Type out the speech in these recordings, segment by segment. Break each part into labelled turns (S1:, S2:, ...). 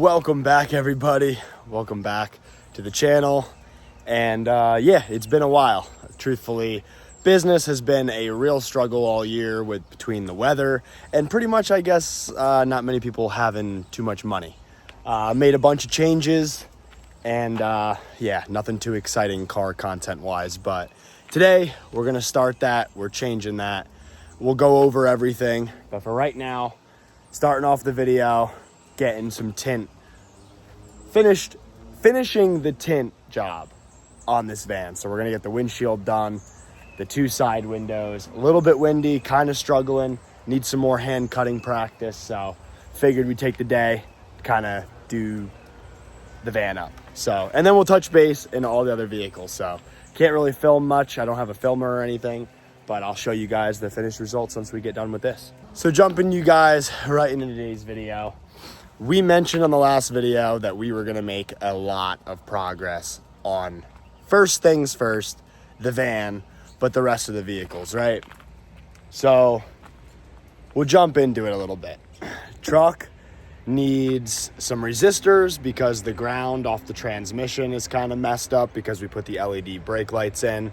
S1: Welcome back, everybody. Welcome back to the channel. And yeah, it's been a while. Truthfully, business has been a real struggle all year between the weather and pretty much, I guess, not many people having too much money. Made a bunch of changes and yeah, nothing too exciting car content wise, but today we're gonna start that. We're changing that. We'll go over everything, but for right now, starting off the video, getting some tint, finishing the tint job on this van. So we're gonna get the windshield done, the two side windows, a little bit windy, kind of struggling, need some more hand cutting practice. So figured we'd take the day to kind of do the van up. So, and then we'll touch base in all the other vehicles. So can't really film much. I don't have a filmer or anything, but I'll show you guys the finished results once we get done with this. So jumping you guys right into today's video. We mentioned on the last video that we were gonna make a lot of progress on first things first, the van, but the rest of the vehicles, right? So we'll jump into it a little bit. Truck needs some resistors because the ground off the transmission is kind of messed up because we put the LED brake lights in.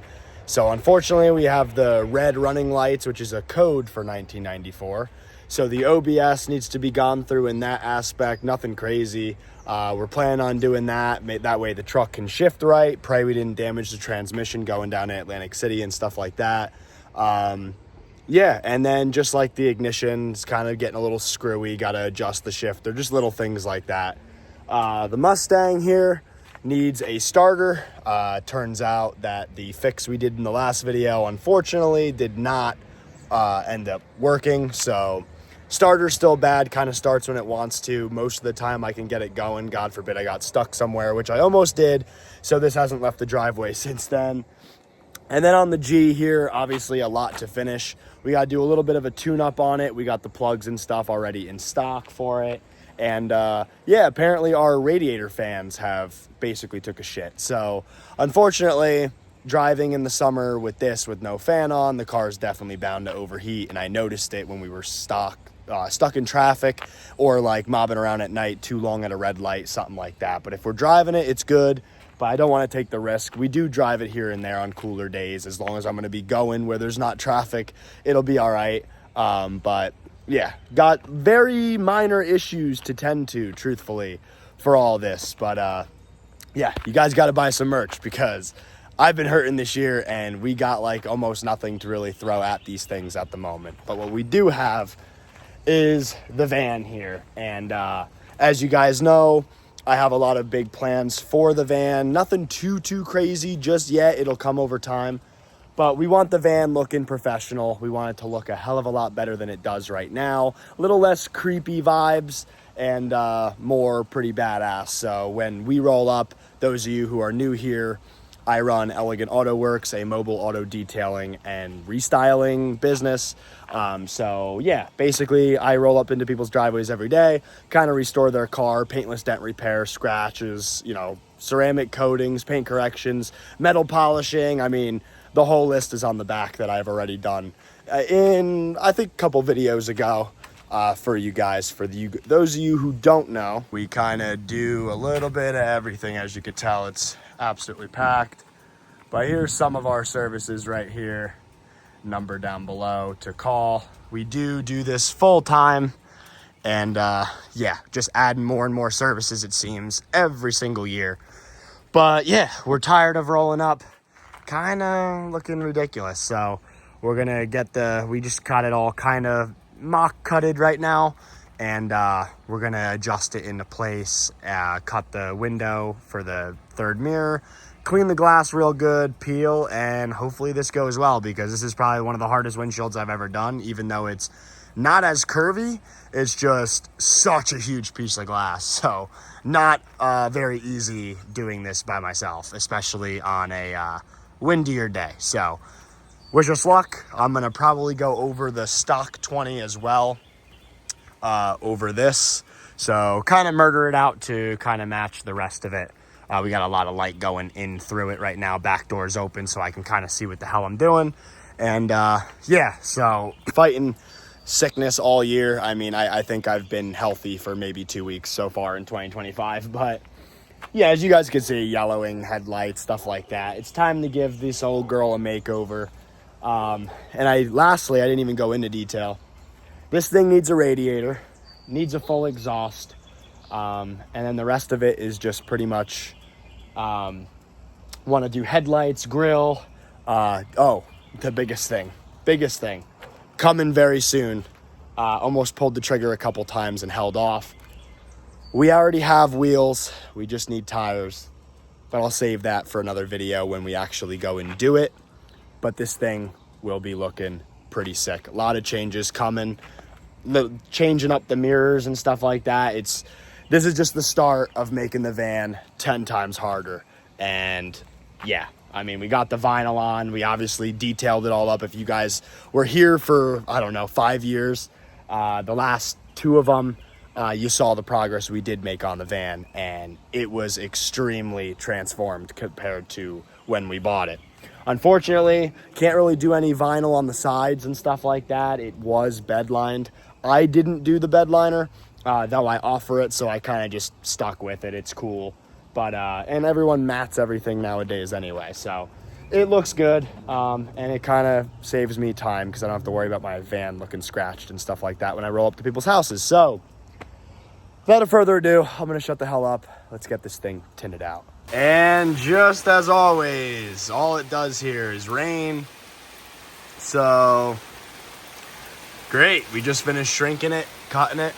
S1: So unfortunately we have the red running lights, which is a code for 1994. So the OBS needs to be gone through in that aspect, nothing crazy. We're planning on doing that. That way the truck can shift right. Pray we didn't damage the transmission going down to Atlantic City and stuff like that. Yeah, and then just like the ignition's kind of getting a little screwy, got to adjust the shifter, just little things like that. The Mustang here needs a starter. Turns out that the fix we did in the last video, unfortunately, did not end up working. So starter's still bad, kind of starts when it wants to. Most of the time I can get it going. God forbid I got stuck somewhere, which I almost did. So this hasn't left the driveway since then. And then on the G here, obviously a lot to finish. We got to do a little bit of a tune-up on it. We got the plugs and stuff already in stock for it. And yeah, apparently our radiator fans have basically took a shit. So unfortunately, driving in the summer with this with no fan on, the car is definitely bound to overheat. And I noticed it when we were stuck in traffic or like mobbing around at night too long at a red light, something like that. But if we're driving it, it's good. But I don't want to take the risk. We do drive it here and there on cooler days. As long as I'm going to be going where there's not traffic, it'll be all right. But yeah, got very minor issues to tend to, truthfully, for all this. But yeah, you guys got to buy some merch because I've been hurting this year and we got like almost nothing to really throw at these things at the moment. But what we do have is the van here. And as you guys know, I have a lot of big plans for the van. Nothing too crazy just yet. It'll come over time. But we want the van looking professional. We want it to look a hell of a lot better than it does right now. A little less creepy vibes and more pretty badass. So when we roll up, those of you who are new here, I run Elegant Auto Works, a mobile auto detailing and restyling business. So yeah, basically I roll up into people's driveways every day, kind of restore their car, paintless dent repair, scratches, you know, ceramic coatings, paint corrections, metal polishing. I mean, the whole list is on the back that I've already done in, I think, a couple videos ago for you guys. For those of you who don't know, we kind of do a little bit of everything. As you could tell, it's absolutely packed. But here's some of our services right here. Number down below to call. We do this full time. And yeah, just adding more and more services, it seems, every single year. But yeah, we're tired of rolling up. Kind of looking ridiculous. So we're going to get we just got it all kind of mock cutted right now. And we're going to adjust it into place, cut the window for the third mirror, clean the glass real good, peel, and hopefully this goes well because this is probably one of the hardest windshields I've ever done, even though it's not as curvy. It's just such a huge piece of glass. So not very easy doing this by myself, especially on a windier day. So wish us luck. I'm going to probably go over the stock 20 as well. Over this, so kind of murder it out to kind of match the rest of it. We got a lot of light going in through it right now. Back door's open so I can kind of see what the hell I'm doing. And yeah, so fighting sickness all year. I mean, I think I've been healthy for maybe 2 weeks so far in 2025, but yeah, as you guys can see, yellowing headlights, stuff like that. It's time to give this old girl a makeover. And lastly, I didn't even go into detail. This thing needs a radiator, needs a full exhaust, and then the rest of it is just pretty much, want to do headlights, grill. The biggest thing, coming very soon. Almost pulled the trigger a couple times and held off. We already have wheels, we just need tires, but I'll save that for another video when we actually go and do it. But this thing will be looking pretty sick. A lot of changes coming, changing up the mirrors and stuff like that. This is just the start of making the van 10 times harder. And yeah, I mean, we got the vinyl on, we obviously detailed it all up. If you guys were here for, I don't know, 5 years, the last 2 of them, you saw the progress we did make on the van, and it was extremely transformed compared to when we bought it. Unfortunately, can't really do any vinyl on the sides and stuff like that. It was bed lined. I didn't do the bed liner, though I offer it, so I kind of just stuck with it. It's cool. But, and everyone mats everything nowadays anyway, so it looks good, and it kind of saves me time because I don't have to worry about my van looking scratched and stuff like that when I roll up to people's houses. So without further ado, I'm going to shut the hell up. Let's get this thing tinted out. And just as always, all it does here is rain. So, great. We just finished shrinking it, cutting it.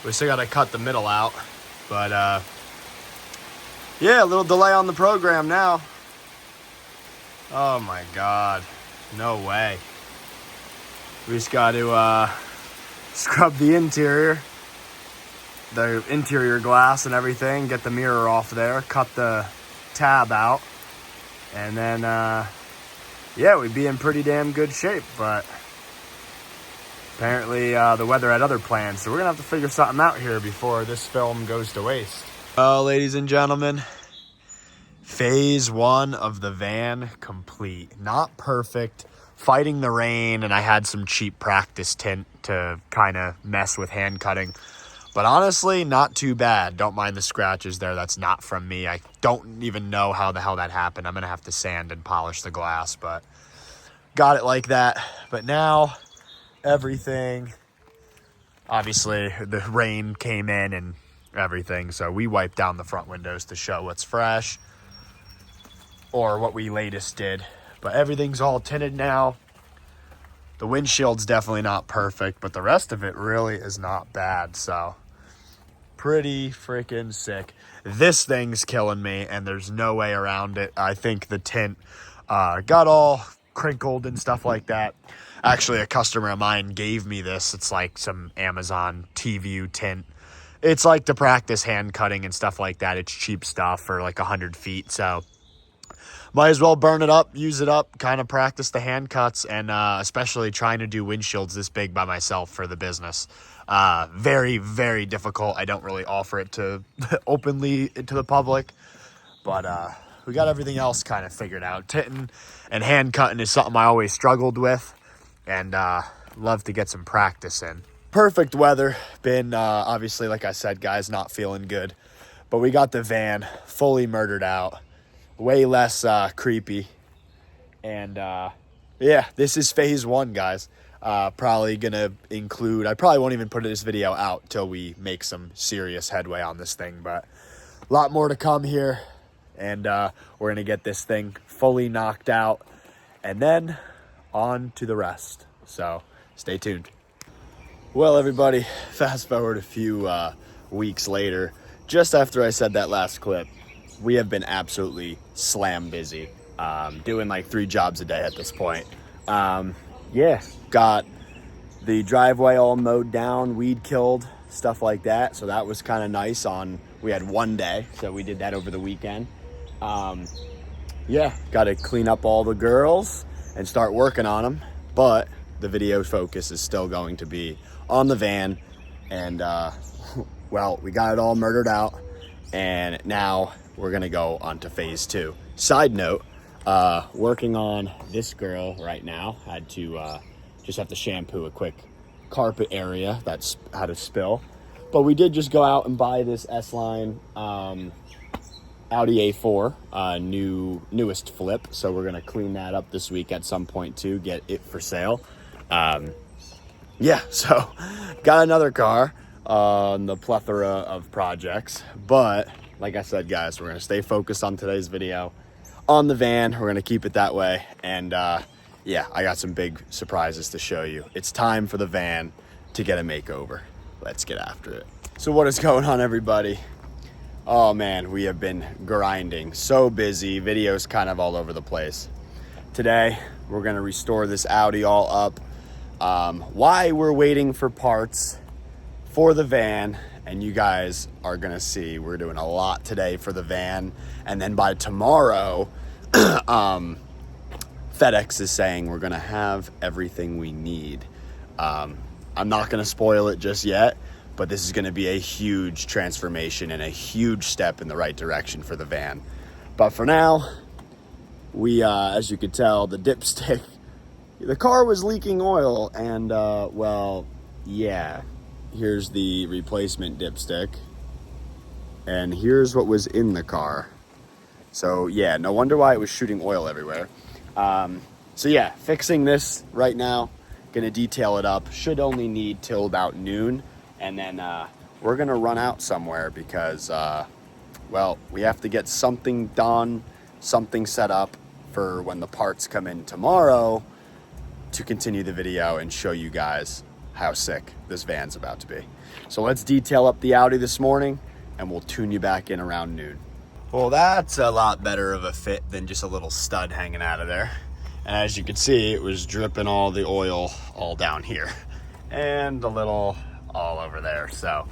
S1: We still got to cut the middle out. But, yeah, a little delay on the program now. Oh my God. No way. We just got to scrub the interior glass and everything, get the mirror off there, cut the tab out, and then yeah, we'd be in pretty damn good shape. But apparently the weather had other plans, so we're gonna have to figure something out here before this film goes to waste. Well, ladies and gentlemen, phase 1 of the van complete. Not perfect, fighting the rain, and I had some cheap practice tint to kind of mess with hand cutting. But honestly, not too bad. Don't mind the scratches there. That's not from me. I don't even know how the hell that happened. I'm going to have to sand and polish the glass, but got it like that. But now, everything, obviously, the rain came in and everything, so we wiped down the front windows to show what's fresh, or what we latest did. But everything's all tinted now. The windshield's definitely not perfect, but the rest of it really is not bad, so pretty freaking sick. This thing's killing me, and there's no way around it. I think the tint got all crinkled and stuff like that. Actually, a customer of mine gave me this. It's like some Amazon T-View tint. It's like to practice hand cutting and stuff like that. It's cheap stuff for like 100 feet, so might as well burn it up, use it up, kind of practice the hand cuts, and especially trying to do windshields this big by myself for the business. Very, very difficult. I don't really offer it to openly to the public, but we got everything else kind of figured out. Tinting and hand cutting is something I always struggled with, and love to get some practice in. Perfect weather. Been, obviously, like I said, guys, not feeling good, but we got the van fully murdered out. Way less creepy, and yeah, this is phase 1, guys. Probably gonna include, I probably won't even put this video out till we make some serious headway on this thing, but a lot more to come here, and we're gonna get this thing fully knocked out, and then on to the rest. So stay tuned. Well, everybody, fast forward a few weeks later, just after I said that last clip, we have been absolutely slam busy, doing like 3 jobs a day at this point. Yeah, got the driveway all mowed down, weed killed, stuff like that. So that was kind of nice. We had 1 day, so we did that over the weekend. Yeah, got to clean up all the girls and start working on them. But the video focus is still going to be on the van. And, well, we got it all murdered out, and now we're gonna go on to phase 2. Side note, working on this girl right now. Had to just have to shampoo a quick carpet area that's had a spill. But we did just go out and buy this S-Line Audi A4, newest flip. So we're gonna clean that up this week at some point too, get it for sale. Yeah, so got another car on the plethora of projects. But like I said, guys, we're gonna stay focused on today's video on the van. We're gonna keep it that way. And yeah, I got some big surprises to show you. It's time for the van to get a makeover. Let's get after it. So what is going on, everybody? Oh man, we have been grinding. So busy, videos kind of all over the place. Today, we're gonna restore this Audi all up. Why we're waiting for parts for the van, and you guys are gonna see we're doing a lot today for the van. And then by tomorrow, FedEx is saying we're gonna have everything we need. I'm not gonna spoil it just yet, but this is gonna be a huge transformation and a huge step in the right direction for the van. But for now, we, as you could tell, the dipstick, the car was leaking oil, and well, yeah, here's the replacement dipstick, and here's what was in the car. So yeah, no wonder why it was shooting oil everywhere. So yeah, fixing this right now. Gonna detail it up. Should only need till about noon, and then we're gonna run out somewhere because well, we have to get something done, something set up for when the parts come in tomorrow to continue the video and show you guys how sick this van's about to be. So let's detail up the Audi this morning, and we'll tune you back in around noon. Well, that's a lot better of a fit than just a little stud hanging out of there. And as you can see, it was dripping all the oil all down here and a little all over there. So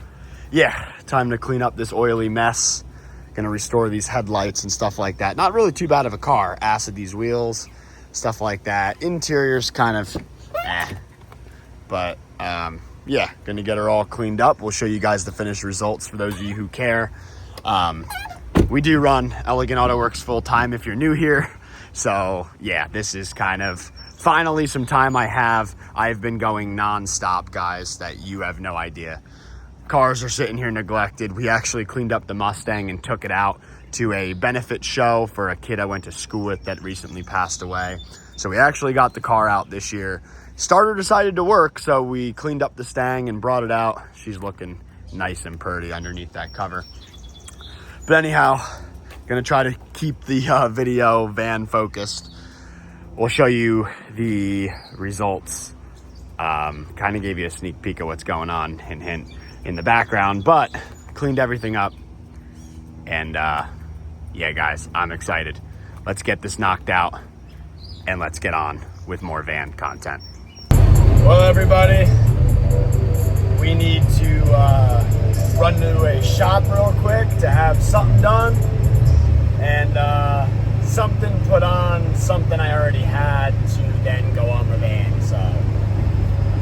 S1: yeah, time to clean up this oily mess. Gonna restore these headlights and stuff like that. Not really too bad of a car. Acid these wheels, stuff like that. Interior's kind of but yeah, gonna get her all cleaned up. We'll show you guys the finished results for those of you who care. We do run Elegant Auto Works full time if you're new here. So yeah, this is kind of finally some time I have. I've been going non-stop, guys, that you have no idea. Cars are sitting here neglected. We actually cleaned up the Mustang and took it out to a benefit show for a kid I went to school with that recently passed away. So we actually got the car out this year. Starter decided to work, so we cleaned up the Stang and brought it out. She's looking nice and pretty underneath that cover. But anyhow, gonna try to keep the video van focused. We'll show you the results. Kind of gave you a sneak peek of what's going on, hint, hint, in the background, but cleaned everything up. And yeah, guys, I'm excited. Let's get this knocked out and let's get on with more van content. Well, everybody, we need to run to a shop real quick to have something done. And something put on something I already had to then go on the van. So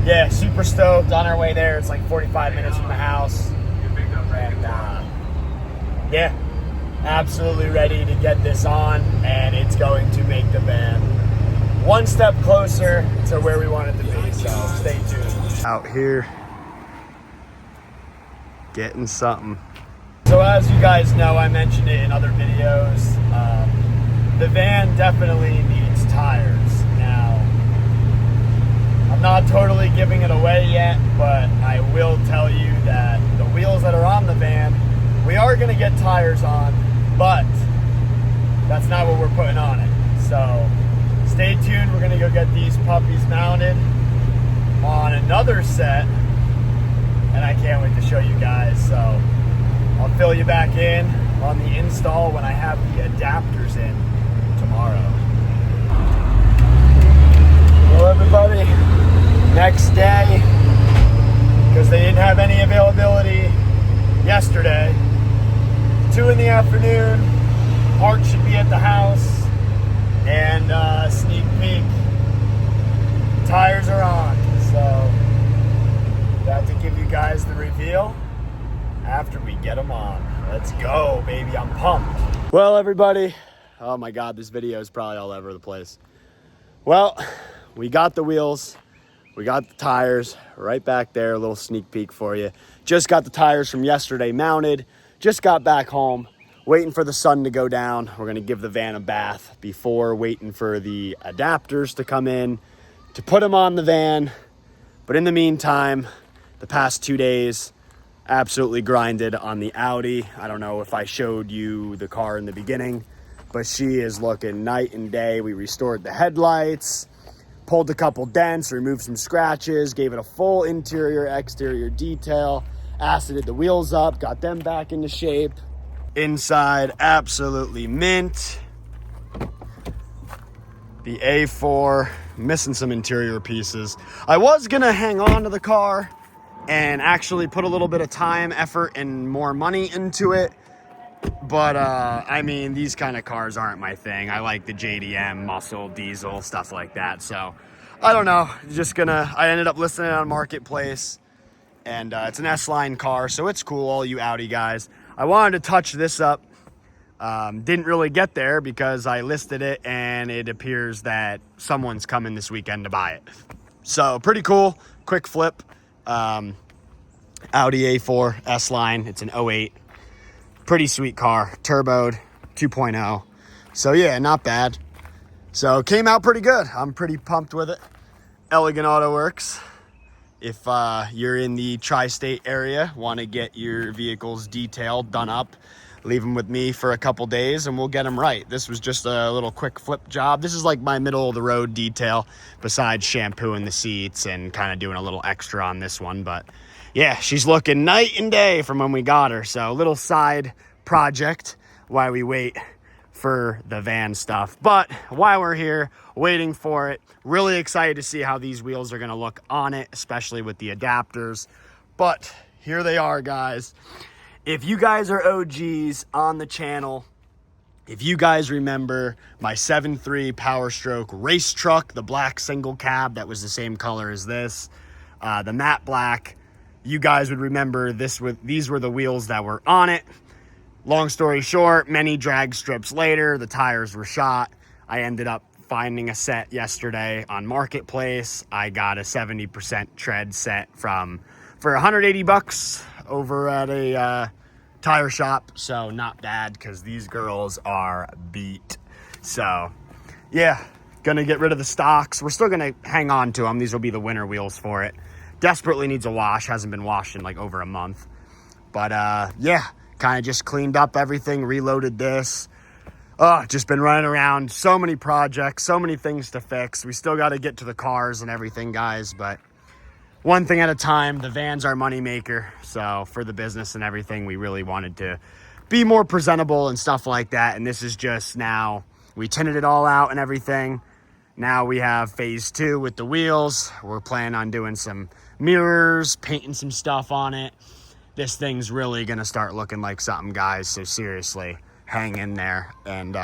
S1: yeah, super stoked. On our way there, it's like 45 minutes from the house. And yeah, absolutely ready to get this on, and it's going to make the van one step closer to where we want it to be. So stay tuned. Out here, getting something. So as you guys know, I mentioned it in other videos, the van definitely needs tires. Now, I'm not totally giving it away yet, but I will tell you that the wheels that are on the van, we are going to get tires on, but that's not what we're putting on it. So stay tuned. We're going to go get these puppies mounted on another set, and I can't wait to show you guys. So I'll fill you back in on the install when I have the adapters in tomorrow. Well, everybody, next day, because they didn't have any availability yesterday, 2 in the afternoon, parts should be at the house, and sneak peek, tires are on. So got to give you guys the reveal after we get them on. Let's go, baby. I'm pumped. Well, everybody, oh my God, this video is probably all over the place. Well, we got the wheels we got the tires right back there. A little sneak peek for you. Just got the tires from yesterday mounted. Just got back home, waiting for the sun to go down. We're gonna give the van a bath before waiting for the adapters to come in to put them on the van. But in the meantime, the past 2 days, absolutely grinded on the Audi. I don't know if I showed you the car in the beginning, but she is looking night and day. We restored the headlights, pulled a couple dents, removed some scratches, gave it a full interior, exterior detail, acided the wheels up, got them back into shape. Inside, absolutely mint. The A4, missing some interior pieces. I was gonna hang on to the car and actually put a little bit of time, effort, and more money into it. But, I mean, these kind of cars aren't my thing. I like the JDM, muscle, diesel, stuff like that. So, I don't know. I ended up listing it on Marketplace. And it's an S-Line car, so it's cool, all you Audi guys. I wanted to touch this up. Didn't really get there because I listed it, and it appears that someone's coming this weekend to buy it. So, pretty cool. Quick flip. Audi A4 S-Line. It's an 08. Pretty sweet car, turboed, 2.0. So yeah, not bad. So came out pretty good. I'm pretty pumped with it. Elegant Auto Works. If you're in the tri-state area, want to get your vehicles detailed, done up, leave them with me for a couple days and we'll get them right. This was just a little quick flip job. This is like my middle of the road detail, besides shampooing the seats and kind of doing a little extra on this one. But yeah, she's looking night and day from when we got her. So a little side project while we wait for the van stuff. But while we're here waiting for it, really excited to see how these wheels are going to look on it, especially with the adapters. But here they are, guys. If you guys are OGs on the channel, if you guys remember my 7.3 Powerstroke race truck, the black single cab that was the same color as this, the matte black, you guys would remember these were the wheels that were on it. Long story short, many drag strips later, the tires were shot. I ended up finding a set yesterday on Marketplace. I got a 70% tread set for $180 over at a tire shop. So not bad, because these girls are beat. So yeah, gonna get rid of the stocks. We're still gonna hang on to them. These will be the winter wheels for it. Desperately needs a wash. Hasn't been washed in like over a month. But yeah, kind of just cleaned up everything, reloaded this. Just been running around. So many projects, so many things to fix. We still got to get to the cars and everything, guys. But one thing at a time. The van's our moneymaker. So for the business and everything, we really wanted to be more presentable and stuff like that. And this is just now, we tinted it all out and everything. Now we have phase 2 with the wheels. We're planning on doing some mirrors, painting some stuff on it. This thing's really going to start looking like something, guys. So seriously, hang in there and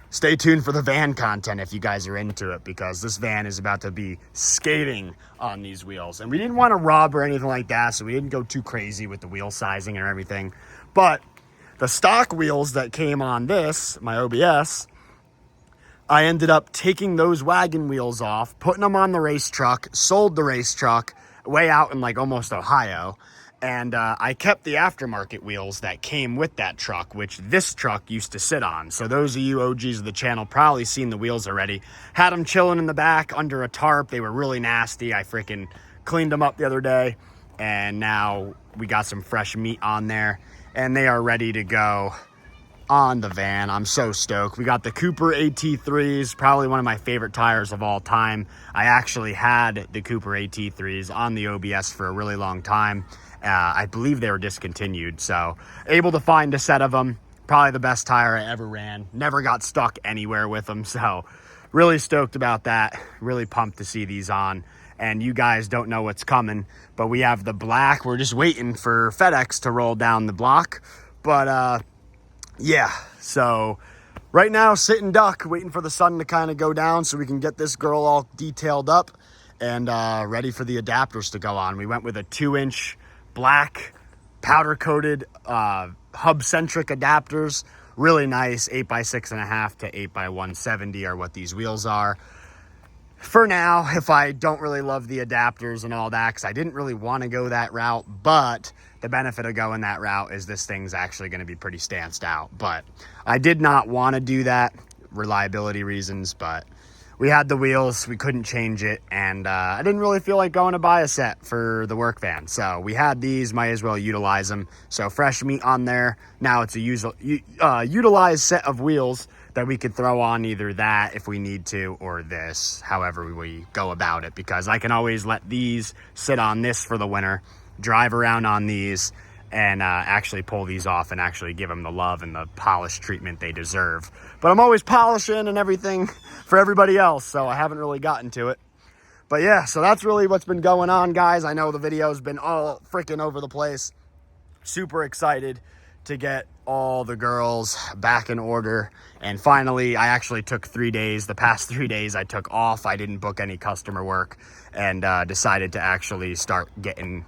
S1: stay tuned for the van content if you guys are into it, because this van is about to be skating on these wheels. And we didn't want to rub or anything like that, so we didn't go too crazy with the wheel sizing and everything. But the stock wheels that came on this, my OBS, I ended up taking those wagon wheels off, putting them on the race truck, sold the race truck way out in like almost Ohio. And I kept the aftermarket wheels that came with that truck, which this truck used to sit on. So those of you OGs of the channel probably seen the wheels already. Had them chilling in the back under a tarp. They were really nasty. I freaking cleaned them up the other day. And now we got some fresh meat on there. And they are ready to go on the van. I'm so stoked. We got the Cooper AT3s, probably one of my favorite tires of all time. I actually had the Cooper AT3s on the OBS for a really long time. I believe they were discontinued, so able to find a set of them. Probably the best tire I ever ran. Never got stuck anywhere with them, so really stoked about that. Really pumped to see these on. And you guys don't know what's coming, but we have the black. We're just waiting for FedEx to roll down the block. But yeah, so right now, sitting duck, waiting for the sun to kind of go down so we can get this girl all detailed up and ready for the adapters to go on. We went with a 2-inch black powder-coated hub-centric adapters. Really nice, 8x6.5 to 8x170 are what these wheels are. for now, if I don't really love the adapters and all that, because I didn't really want to go that route, but the benefit of going that route is this thing's actually going to be pretty stanced out. But I did not want to do that, reliability reasons, but we had the wheels, we couldn't change it, and I didn't really feel like going to buy a set for the work van. So we had these, might as well utilize them. So fresh meat on there. Now it's a utilized set of wheels that we could throw on either that if we need to, or this, however we go about it, because I can always let these sit on this for the winter, drive around on these, and actually pull these off and actually give them the love and the polish treatment they deserve. But I'm always polishing and everything for everybody else, so I haven't really gotten to it. But yeah, so that's really what's been going on, guys. I know the video's been all freaking over the place. Super excited to get all the girls back in order. And finally, I actually took 3 days. The past 3 days I took off. I didn't book any customer work, and decided to actually start getting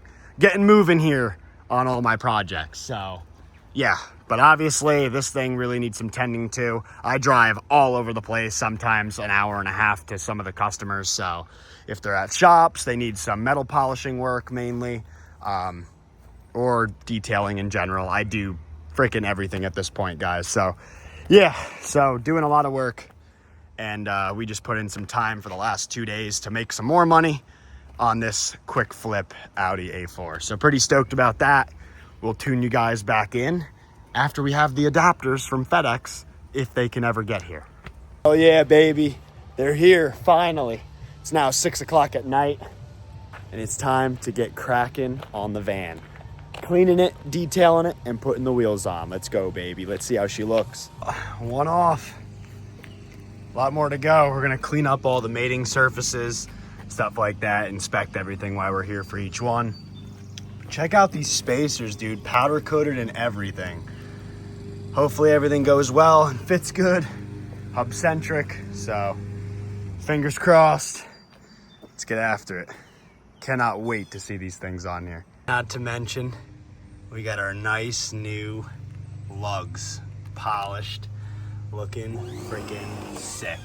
S1: moving here on all my projects. So yeah, but obviously this thing really needs some tending to. I drive all over the place, sometimes an hour and a half to some of the customers. So if they're at shops, they need some metal polishing work mainly, or detailing in general. I do freaking everything at this point, guys. So yeah, so doing a lot of work, and we just put in some time for the last 2 days to make some more money on this quick flip Audi A4. So pretty stoked about that. We'll tune you guys back in after we have the adapters from FedEx, if they can ever get here. Oh yeah, baby, they're here finally. It's now 6 o'clock at night, and it's time to get cracking on the van. Cleaning it, detailing it, and putting the wheels on. Let's go, baby. Let's see how she looks. One off. A lot more to go. We're gonna clean up all the mating surfaces, stuff like that, inspect everything while we're here for each one. Check out these spacers, dude. Powder coated and everything. Hopefully everything goes well and fits good. Hub centric, so fingers crossed. Let's get after it. Cannot wait to see these things on here. Not to mention, we got our nice new lugs, polished, looking freaking sick.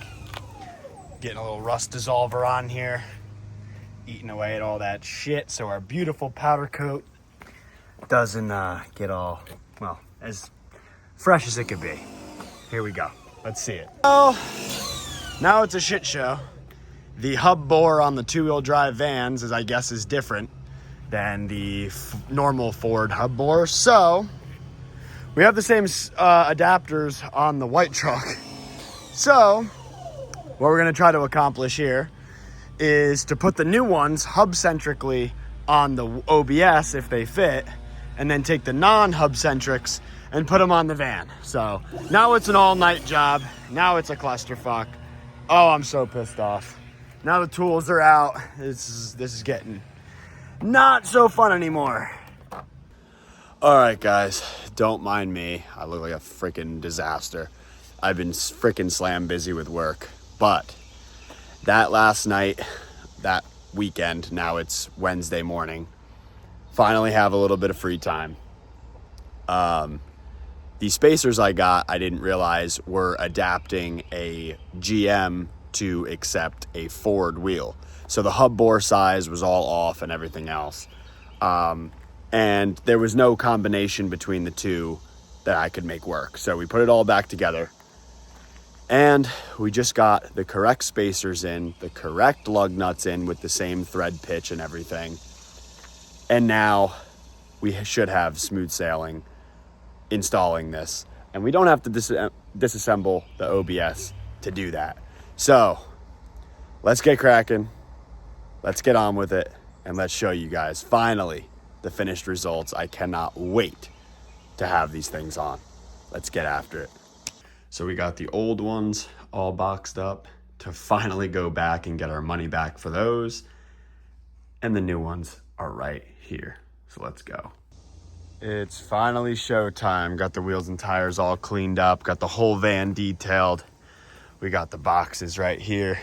S1: Getting a little rust dissolver on here, eating away at all that shit, so our beautiful powder coat doesn't get all, well, as fresh as it could be. Here we go. Let's see it. Oh, now it's a shit show. The hub bore on the two-wheel drive vans is, I guess, is different than the normal Ford hub bore. So we have the same adapters on the white truck. So what we're gonna try to accomplish here is to put the new ones hub-centrically on the OBS if they fit, and then take the non-hub-centrics and put them on the van. So now it's an all-night job. Now it's a clusterfuck. Oh, I'm so pissed off. Now the tools are out. This is getting not so fun anymore. All right, guys, don't mind me. I look like a freaking disaster. I've been freaking slam busy with work. But that last night, that weekend, now it's Wednesday morning, finally have a little bit of free time. These spacers I got, I didn't realize were adapting a GM to accept a Ford wheel. So the hub bore size was all off and everything else. And there was no combination between the two that I could make work. So we put it all back together. And we just got the correct spacers in, the correct lug nuts in with the same thread pitch and everything. And now we should have smooth sailing installing this. And we don't have to disassemble the OBS to do that. So let's get cracking. Let's get on with it. And let's show you guys finally the finished results. I cannot wait to have these things on. Let's get after it. So we got the old ones all boxed up to finally go back and get our money back for those. And the new ones are right here. So let's go. It's finally showtime. Got the wheels and tires all cleaned up. Got the whole van detailed. We got the boxes right here.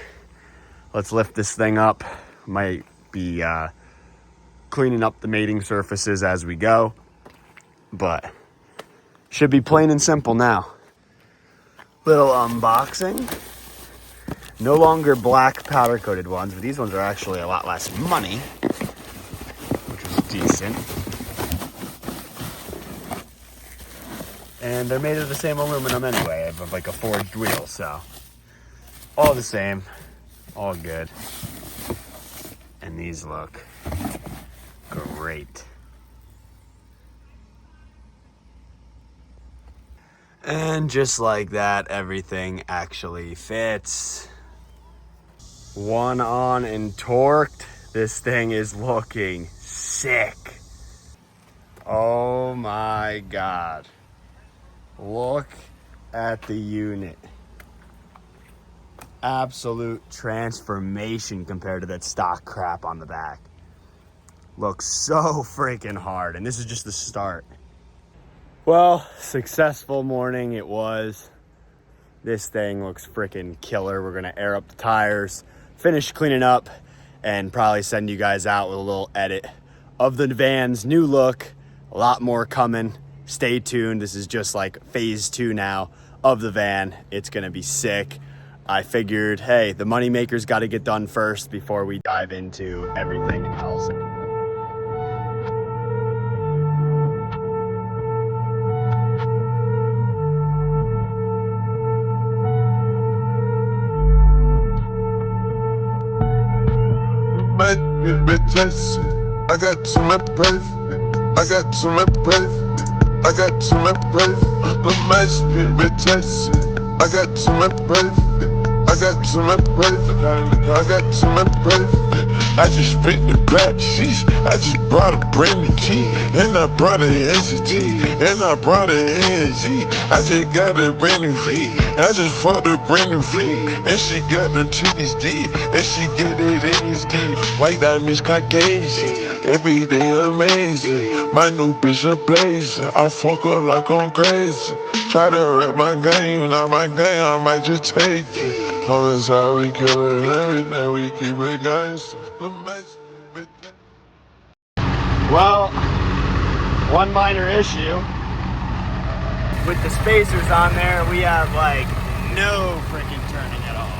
S1: Let's lift this thing up. Might be cleaning up the mating surfaces as we go. But should be plain and simple now. Little unboxing. No longer black powder coated ones, but these ones are actually a lot less money, which is decent. And they're made of the same aluminum anyway, of like a forged wheel, so all the same, all good. And these look great. And just like that, everything actually fits. One on and torqued. This thing is looking sick. Oh my God. Look at the unit. Absolute transformation compared to that stock crap on the back. Looks so freaking hard, and this is just the start. Well, successful morning it was. This thing looks freaking killer. We're gonna air up the tires, finish cleaning up, and probably send you guys out with a little edit of the van's new look. A lot more coming. Stay tuned. This is just like phase 2 now of the van. It's gonna be sick. I figured, hey, the money makers got to get done first before we dive into everything else.
S2: I got some impress. I got some impress. I got some impress. The match been tested. I got some impress. I got some impress. I got some impress. I just spit the black sheets. I just brought a brand new key. And I brought an NCT. And I brought an NG. I just got a brand new feet. I just fucked a brand new feet. And she got the titties deep. And she get it in his deep. White diamonds Caucasian. Every day amazing. My new bitch a blazer. I fuck her like I'm crazy. Try to rap my game, not my game, I might just take it. Always how we kill it, everything we keep it gangsta.
S1: Well, one minor issue. With the spacers on there, we have like no freaking turning at all.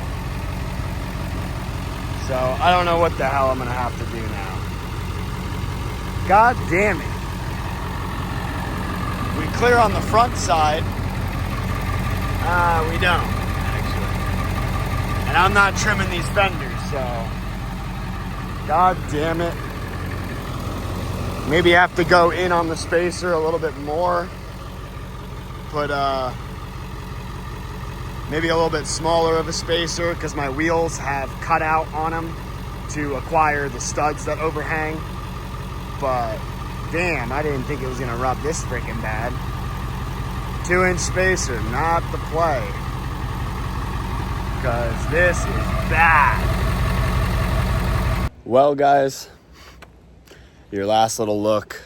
S1: So I don't know what the hell I'm gonna have to do now. God damn it. We clear on the front side. We don't, actually. And I'm not trimming these fenders, so. God damn it. Maybe have to go in on the spacer a little bit more. Put maybe a little bit smaller of a spacer because my wheels have cut out on them to acquire the studs that overhang. But damn, I didn't think it was gonna rub this freaking bad. 2-inch spacer, not the play. Because this is bad. Well, guys, your last little look.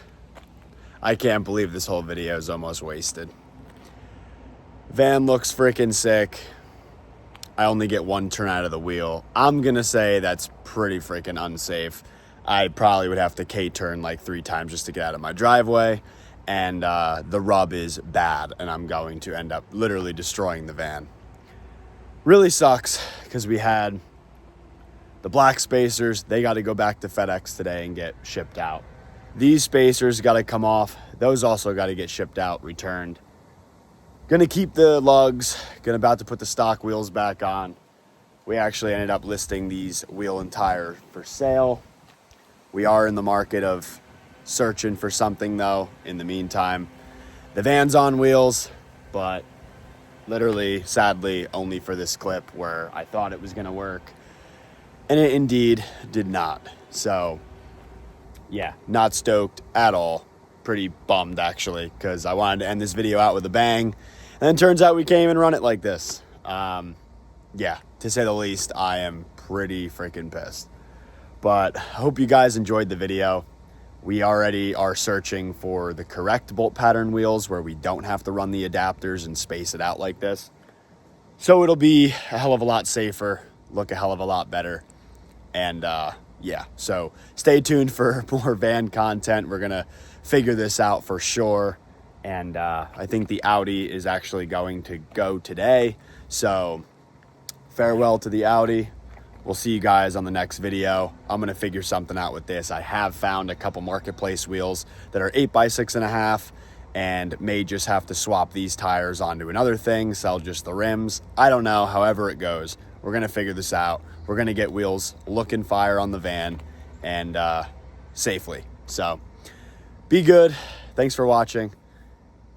S1: I can't believe this whole video is almost wasted. Van looks freaking sick. I only get one turn out of the wheel. I'm gonna say that's pretty freaking unsafe. I probably would have to K-turn like 3 times just to get out of my driveway. And the rub is bad, and I'm going to end up literally destroying the van. Really sucks, because we had the black spacers. They got to go back to FedEx today and get shipped out. These spacers got to come off. Those also got to get shipped out, returned. Gonna keep the lugs. About to put the stock wheels back on. We actually ended up listing these wheel and tire for sale. We are in the market of searching for something, though, in the meantime. The van's on wheels, but literally, sadly, only for this clip where I thought it was going to work. And it indeed did not. So, yeah, not stoked at all. Pretty bummed, actually, because I wanted to end this video out with a bang. And then turns out we can't even run it like this. Yeah, to say the least, I am pretty freaking pissed. But I hope you guys enjoyed the video. We already are searching for the correct bolt pattern wheels where we don't have to run the adapters and space it out like this. So it'll be a hell of a lot safer, look a hell of a lot better. And yeah, so stay tuned for more van content. We're going to figure this out for sure. And I think the Audi is actually going to go today. So farewell to the Audi. We'll see you guys on the next video. I'm gonna figure something out with this. I have found a couple marketplace wheels that are 8x6.5 and may just have to swap these tires onto another thing, sell just the rims. I don't know, however it goes. We're gonna figure this out. We're gonna get wheels looking fire on the van and safely. So be good. Thanks for watching.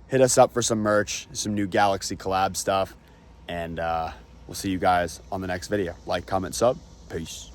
S1: Hit us up for some merch, some new Galaxy collab stuff, and we'll see you guys on the next video. Like, comment, sub. Peace.